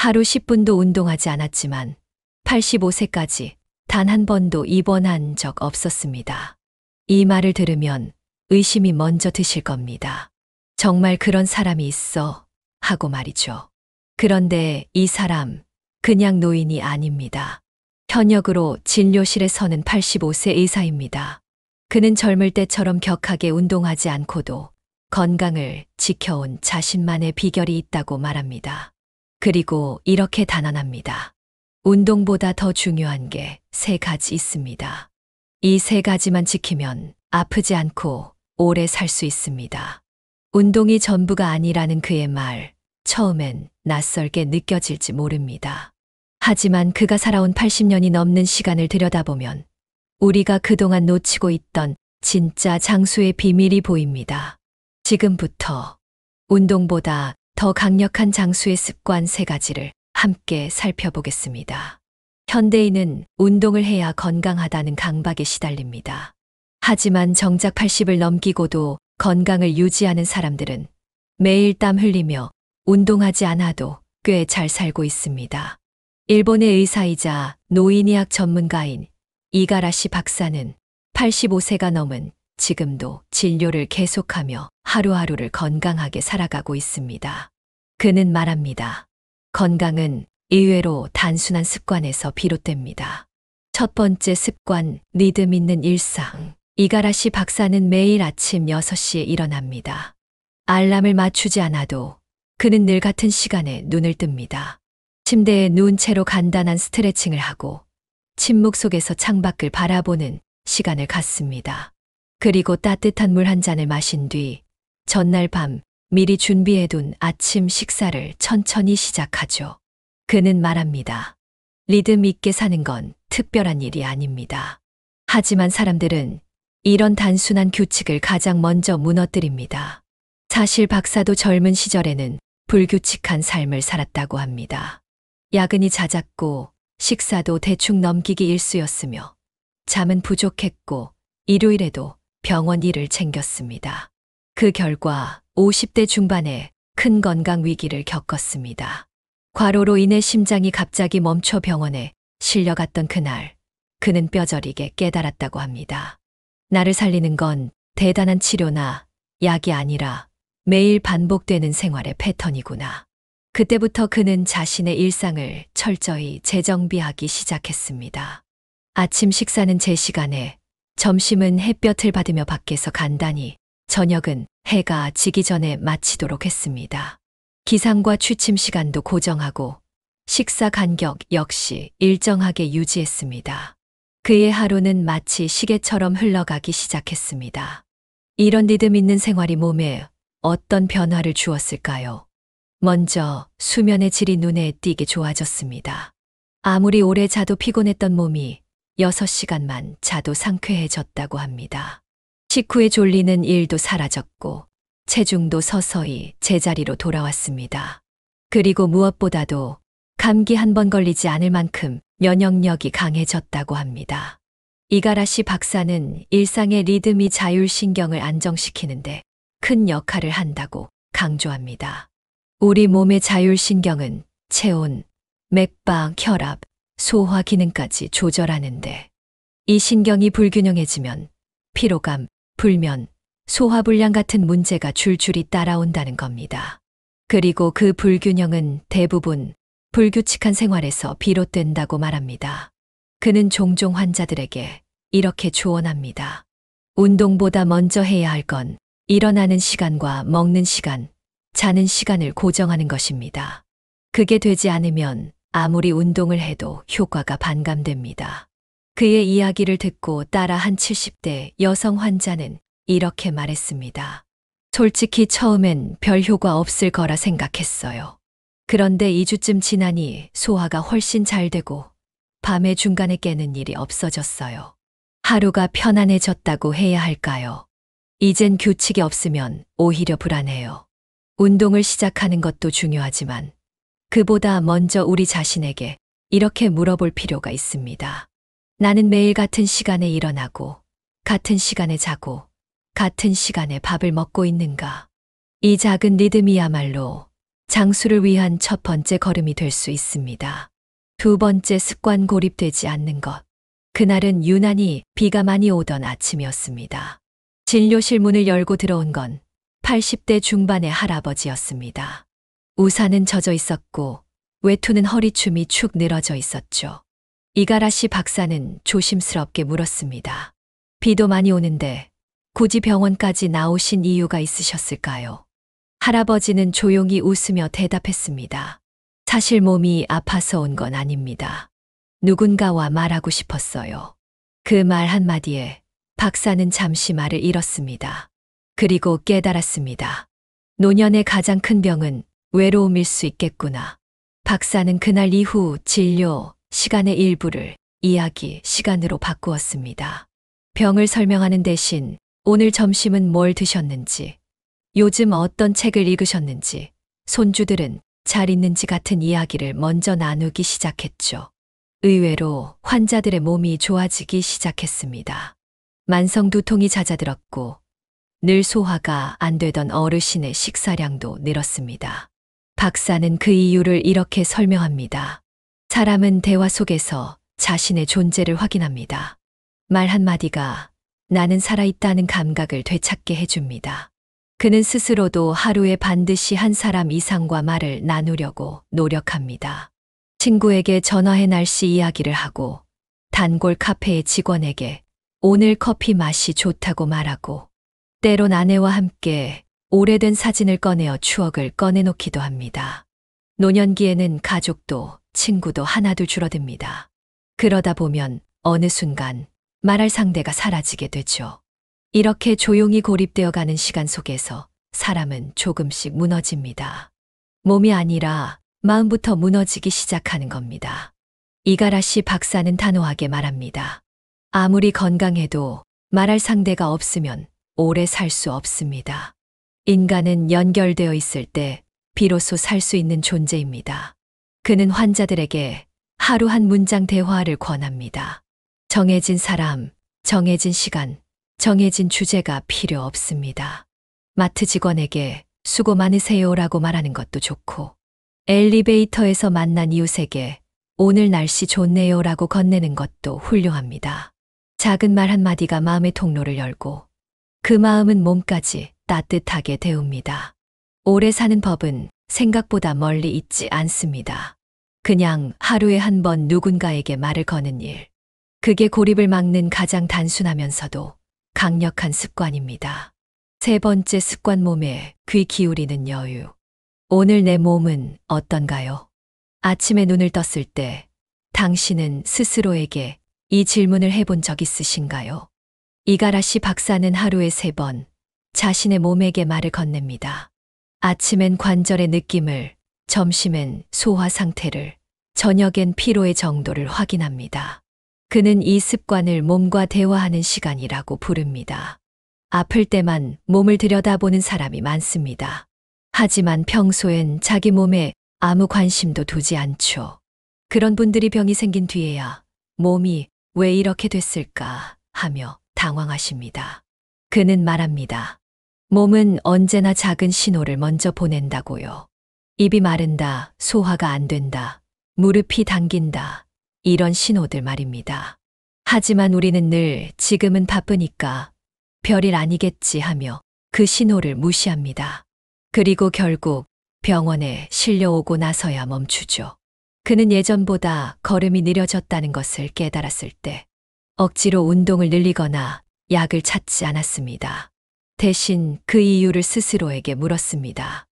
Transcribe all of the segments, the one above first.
하루 10분도 운동하지 않았지만 85세까지 단 한 번도 입원한 적 없었습니다. 이 말을 들으면 의심이 먼저 드실 겁니다. 정말 그런 사람이 있어 하고 말이죠. 그런데 이 사람 그냥 노인이 아닙니다. 현역으로 진료실에 서는 85세 의사입니다. 그는 젊을 때처럼 격하게 운동하지 않고도 건강을 지켜온 자신만의 비결이 있다고 말합니다. 그리고 이렇게 단언합니다. 운동보다 더 중요한 게 3가지 있습니다. 이 3가지만 지키면 아프지 않고 오래 살 수 있습니다. 운동이 전부가 아니라는 그의 말, 처음엔 낯설게 느껴질지 모릅니다. 하지만 그가 살아온 80년이 넘는 시간을 들여다보면 우리가 그동안 놓치고 있던 진짜 장수의 비밀이 보입니다. 지금부터 운동보다 더 강력한 장수의 습관 3가지를 함께 살펴보겠습니다. 현대인은 운동을 해야 건강하다는 강박에 시달립니다. 하지만 정작 80을 넘기고도 건강을 유지하는 사람들은 매일 땀 흘리며 운동하지 않아도 꽤 잘 살고 있습니다. 일본의 의사이자 노인의학 전문가인 이가라시 박사는 85세가 넘은 지금도 진료를 계속하며 하루하루를 건강하게 살아가고 있습니다. 그는 말합니다. 건강은 의외로 단순한 습관에서 비롯됩니다. 첫 번째 습관, 리듬 있는 일상. 이가라시 박사는 매일 아침 6시에 일어납니다. 알람을 맞추지 않아도 그는 늘 같은 시간에 눈을 뜹니다. 침대에 누운 채로 간단한 스트레칭을 하고 침묵 속에서 창밖을 바라보는 시간을 갖습니다. 그리고 따뜻한 물 한 잔을 마신 뒤 전날 밤 미리 준비해둔 아침 식사를 천천히 시작하죠. 그는 말합니다. 리듬 있게 사는 건 특별한 일이 아닙니다. 하지만 사람들은 이런 단순한 규칙을 가장 먼저 무너뜨립니다. 사실 박사도 젊은 시절에는 불규칙한 삶을 살았다고 합니다. 야근이 잦았고 식사도 대충 넘기기 일쑤였으며 잠은 부족했고 일요일에도 병원 일을 챙겼습니다. 그 결과 50대 중반에 큰 건강 위기를 겪었습니다. 과로로 인해 심장이 갑자기 멈춰 병원에 실려갔던 그날, 그는 뼈저리게 깨달았다고 합니다. 나를 살리는 건 대단한 치료나 약이 아니라 매일 반복되는 생활의 패턴이구나. 그때부터 그는 자신의 일상을 철저히 재정비하기 시작했습니다. 아침 식사는 제 시간에, 점심은 햇볕을 받으며 밖에서 간단히, 저녁은 해가 지기 전에 마치도록 했습니다. 기상과 취침 시간도 고정하고 식사 간격 역시 일정하게 유지했습니다. 그의 하루는 마치 시계처럼 흘러가기 시작했습니다. 이런 리듬 있는 생활이 몸에 어떤 변화를 주었을까요? 먼저 수면의 질이 눈에 띄게 좋아졌습니다. 아무리 오래 자도 피곤했던 몸이 6시간만 자도 상쾌해졌다고 합니다. 식후에 졸리는 일도 사라졌고 체중도 서서히 제자리로 돌아왔습니다. 그리고 무엇보다도 감기 한 번 걸리지 않을 만큼 면역력이 강해졌다고 합니다. 이가라시 박사는 일상의 리듬이 자율신경을 안정시키는데 큰 역할을 한다고 강조합니다. 우리 몸의 자율신경은 체온, 맥박, 혈압, 소화 기능까지 조절하는데 이 신경이 불균형해지면 피로감, 불면, 소화불량 같은 문제가 줄줄이 따라온다는 겁니다. 그리고 그 불균형은 대부분 불규칙한 생활에서 비롯된다고 말합니다. 그는 종종 환자들에게 이렇게 조언합니다. 운동보다 먼저 해야 할 건 일어나는 시간과 먹는 시간, 자는 시간을 고정하는 것입니다. 그게 되지 않으면 아무리 운동을 해도 효과가 반감됩니다. 그의 이야기를 듣고 따라한 70대 여성 환자는 이렇게 말했습니다. 솔직히 처음엔 별 효과 없을 거라 생각했어요. 그런데 2주쯤 지나니 소화가 훨씬 잘 되고 밤에 중간에 깨는 일이 없어졌어요. 하루가 편안해졌다고 해야 할까요? 이젠 규칙이 없으면 오히려 불안해요. 운동을 시작하는 것도 중요하지만 그보다 먼저 우리 자신에게 이렇게 물어볼 필요가 있습니다. 나는 매일 같은 시간에 일어나고 같은 시간에 자고 같은 시간에 밥을 먹고 있는가? 이 작은 리듬이야말로 장수를 위한 첫 번째 걸음이 될 수 있습니다. 두 번째 습관 고립되지 않는 것. 그날은 유난히 비가 많이 오던 아침이었습니다. 진료실 문을 열고 들어온 건 80대 중반의 할아버지였습니다. 우산은 젖어 있었고 외투는 허리춤이 축 늘어져 있었죠. 이가라시 박사는 조심스럽게 물었습니다. 비도 많이 오는데 굳이 병원까지 나오신 이유가 있으셨을까요? 할아버지는 조용히 웃으며 대답했습니다. 사실 몸이 아파서 온 건 아닙니다. 누군가와 말하고 싶었어요. 그 말 한마디에 박사는 잠시 말을 잃었습니다. 그리고 깨달았습니다. 노년의 가장 큰 병은 외로움일 수 있겠구나. 박사는 그날 이후 진료 시간의 일부를 이야기 시간으로 바꾸었습니다. 병을 설명하는 대신 오늘 점심은 뭘 드셨는지, 요즘 어떤 책을 읽으셨는지, 손주들은 잘 있는지 같은 이야기를 먼저 나누기 시작했죠. 의외로 환자들의 몸이 좋아지기 시작했습니다. 만성 두통이 잦아들었고 늘 소화가 안 되던 어르신의 식사량도 늘었습니다. 박사는 그 이유를 이렇게 설명합니다. 사람은 대화 속에서 자신의 존재를 확인합니다. 말 한마디가 나는 살아있다는 감각을 되찾게 해줍니다. 그는 스스로도 하루에 반드시 한 사람 이상과 말을 나누려고 노력합니다. 친구에게 전화해 날씨 이야기를 하고, 단골 카페의 직원에게 오늘 커피 맛이 좋다고 말하고, 때론 아내와 함께 오래된 사진을 꺼내어 추억을 꺼내놓기도 합니다. 노년기에는 가족도 친구도 하나둘 줄어듭니다. 그러다 보면 어느 순간 말할 상대가 사라지게 되죠. 이렇게 조용히 고립되어 가는 시간 속에서 사람은 조금씩 무너집니다. 몸이 아니라 마음부터 무너지기 시작하는 겁니다. 이가라시 박사는 단호하게 말합니다. 아무리 건강해도 말할 상대가 없으면 오래 살 수 없습니다. 인간은 연결되어 있을 때 비로소 살 수 있는 존재입니다. 그는 환자들에게 하루 한 문장 대화를 권합니다. 정해진 사람, 정해진 시간, 정해진 주제가 필요 없습니다. 마트 직원에게 수고 많으세요라고 말하는 것도 좋고, 엘리베이터에서 만난 이웃에게 오늘 날씨 좋네요라고 건네는 것도 훌륭합니다. 작은 말 한마디가 마음의 통로를 열고 그 마음은 몸까지 따뜻하게 데웁니다. 오래 사는 법은 생각보다 멀리 있지 않습니다. 그냥 하루에 한 번 누군가에게 말을 거는 일. 그게 고립을 막는 가장 단순하면서도 강력한 습관입니다. 세 번째 습관, 몸에 귀 기울이는 여유. 오늘 내 몸은 어떤가요? 아침에 눈을 떴을 때 당신은 스스로에게 이 질문을 해본 적 있으신가요? 이가라시 박사는 하루에 3번 자신의 몸에게 말을 건넵니다. 아침엔 관절의 느낌을, 점심엔 소화 상태를, 저녁엔 피로의 정도를 확인합니다. 그는 이 습관을 몸과 대화하는 시간이라고 부릅니다. 아플 때만 몸을 들여다보는 사람이 많습니다. 하지만 평소엔 자기 몸에 아무 관심도 두지 않죠. 그런 분들이 병이 생긴 뒤에야 몸이 왜 이렇게 됐을까 하며 당황하십니다. 그는 말합니다. 몸은 언제나 작은 신호를 먼저 보낸다고요. 입이 마른다, 소화가 안 된다, 무릎이 당긴다, 이런 신호들 말입니다. 하지만 우리는 늘 지금은 바쁘니까 별일 아니겠지 하며 그 신호를 무시합니다. 그리고 결국 병원에 실려오고 나서야 멈추죠. 그는 예전보다 걸음이 느려졌다는 것을 깨달았을 때 억지로 운동을 늘리거나 약을 찾지 않았습니다. 대신 그 이유를 스스로에게 물었습니다.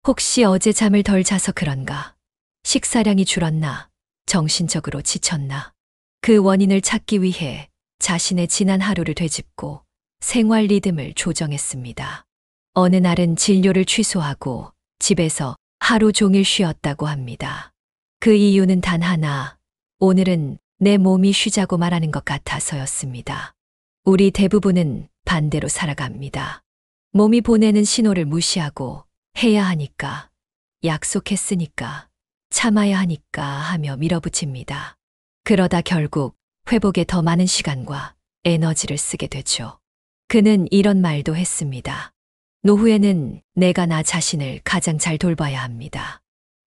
혹시 어제 잠을 덜 자서 그런가? 식사량이 줄었나? 정신적으로 지쳤나? 그 원인을 찾기 위해 자신의 지난 하루를 되짚고 생활 리듬을 조정했습니다. 어느 날은 진료를 취소하고 집에서 하루 종일 쉬었다고 합니다. 그 이유는 단 하나, 오늘은 내 몸이 쉬자고 말하는 것 같아서였습니다. 우리 대부분은 반대로 살아갑니다. 몸이 보내는 신호를 무시하고 해야 하니까, 약속했으니까, 참아야 하니까 하며 밀어붙입니다. 그러다 결국 회복에 더 많은 시간과 에너지를 쓰게 되죠. 그는 이런 말도 했습니다. 노후에는 내가 나 자신을 가장 잘 돌봐야 합니다.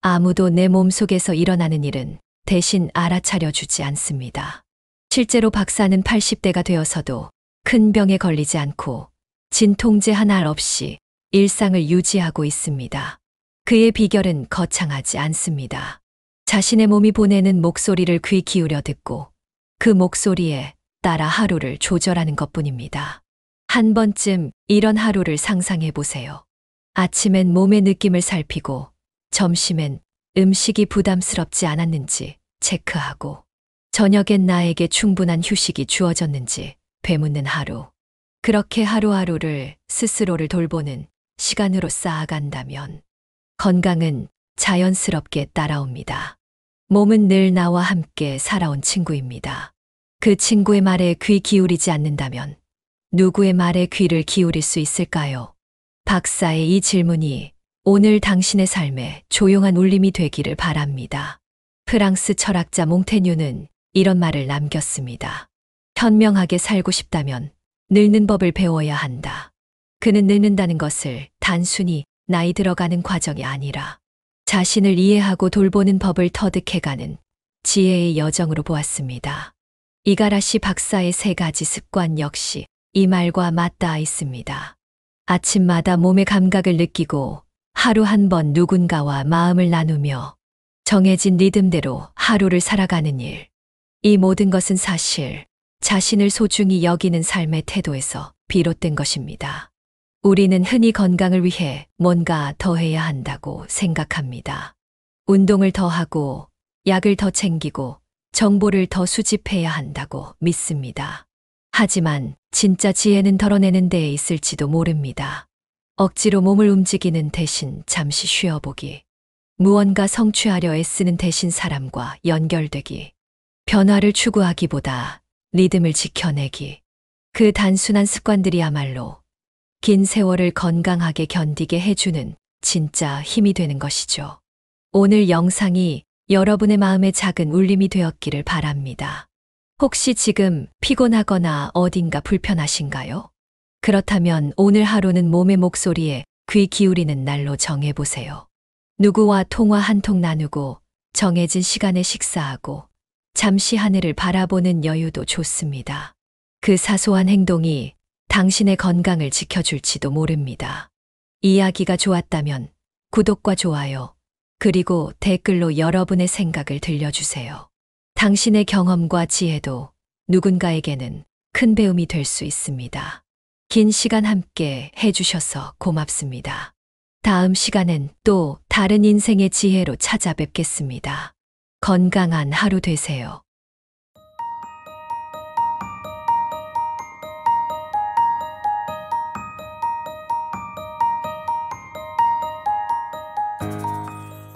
아무도 내 몸속에서 일어나는 일은 대신 알아차려 주지 않습니다. 실제로 박사는 80대가 되어서도 큰 병에 걸리지 않고 진통제 하나 없이 일상을 유지하고 있습니다. 그의 비결은 거창하지 않습니다. 자신의 몸이 보내는 목소리를 귀 기울여 듣고 그 목소리에 따라 하루를 조절하는 것뿐입니다. 한 번쯤 이런 하루를 상상해 보세요. 아침엔 몸의 느낌을 살피고 점심엔 음식이 부담스럽지 않았는지 체크하고 저녁엔 나에게 충분한 휴식이 주어졌는지 되묻는 하루. 그렇게 하루하루를 스스로를 돌보는 시간으로 쌓아간다면 건강은 자연스럽게 따라옵니다. 몸은 늘 나와 함께 살아온 친구입니다. 그 친구의 말에 귀 기울이지 않는다면 누구의 말에 귀를 기울일 수 있을까요? 박사의 이 질문이 오늘 당신의 삶에 조용한 울림이 되기를 바랍니다. 프랑스 철학자 몽테뉴는 이런 말을 남겼습니다. 현명하게 살고 싶다면 늙는 법을 배워야 한다. 그는 늙는다는 것을 단순히 나이 들어가는 과정이 아니라 자신을 이해하고 돌보는 법을 터득해가는 지혜의 여정으로 보았습니다. 이가라시 박사의 3가지 습관 역시 이 말과 맞닿아 있습니다. 아침마다 몸의 감각을 느끼고 하루 한 번 누군가와 마음을 나누며 정해진 리듬대로 하루를 살아가는 일. 이 모든 것은 사실 자신을 소중히 여기는 삶의 태도에서 비롯된 것입니다. 우리는 흔히 건강을 위해 뭔가 더 해야 한다고 생각합니다. 운동을 더 하고, 약을 더 챙기고, 정보를 더 수집해야 한다고 믿습니다. 하지만 진짜 지혜는 덜어내는 데에 있을지도 모릅니다. 억지로 몸을 움직이는 대신 잠시 쉬어보기. 무언가 성취하려 애쓰는 대신 사람과 연결되기. 변화를 추구하기보다 리듬을 지켜내기. 그 단순한 습관들이야말로 긴 세월을 건강하게 견디게 해주는 진짜 힘이 되는 것이죠. 오늘 영상이 여러분의 마음에 작은 울림이 되었기를 바랍니다. 혹시 지금 피곤하거나 어딘가 불편하신가요? 그렇다면 오늘 하루는 몸의 목소리에 귀 기울이는 날로 정해보세요. 누구와 통화 한 통 나누고 정해진 시간에 식사하고 잠시 하늘을 바라보는 여유도 좋습니다. 그 사소한 행동이 당신의 건강을 지켜줄지도 모릅니다. 이야기가 좋았다면 구독과 좋아요, 그리고 댓글로 여러분의 생각을 들려주세요. 당신의 경험과 지혜도 누군가에게는 큰 배움이 될 수 있습니다. 긴 시간 함께 해주셔서 고맙습니다. 다음 시간엔 또 다른 인생의 지혜로 찾아뵙겠습니다. 건강한 하루 되세요.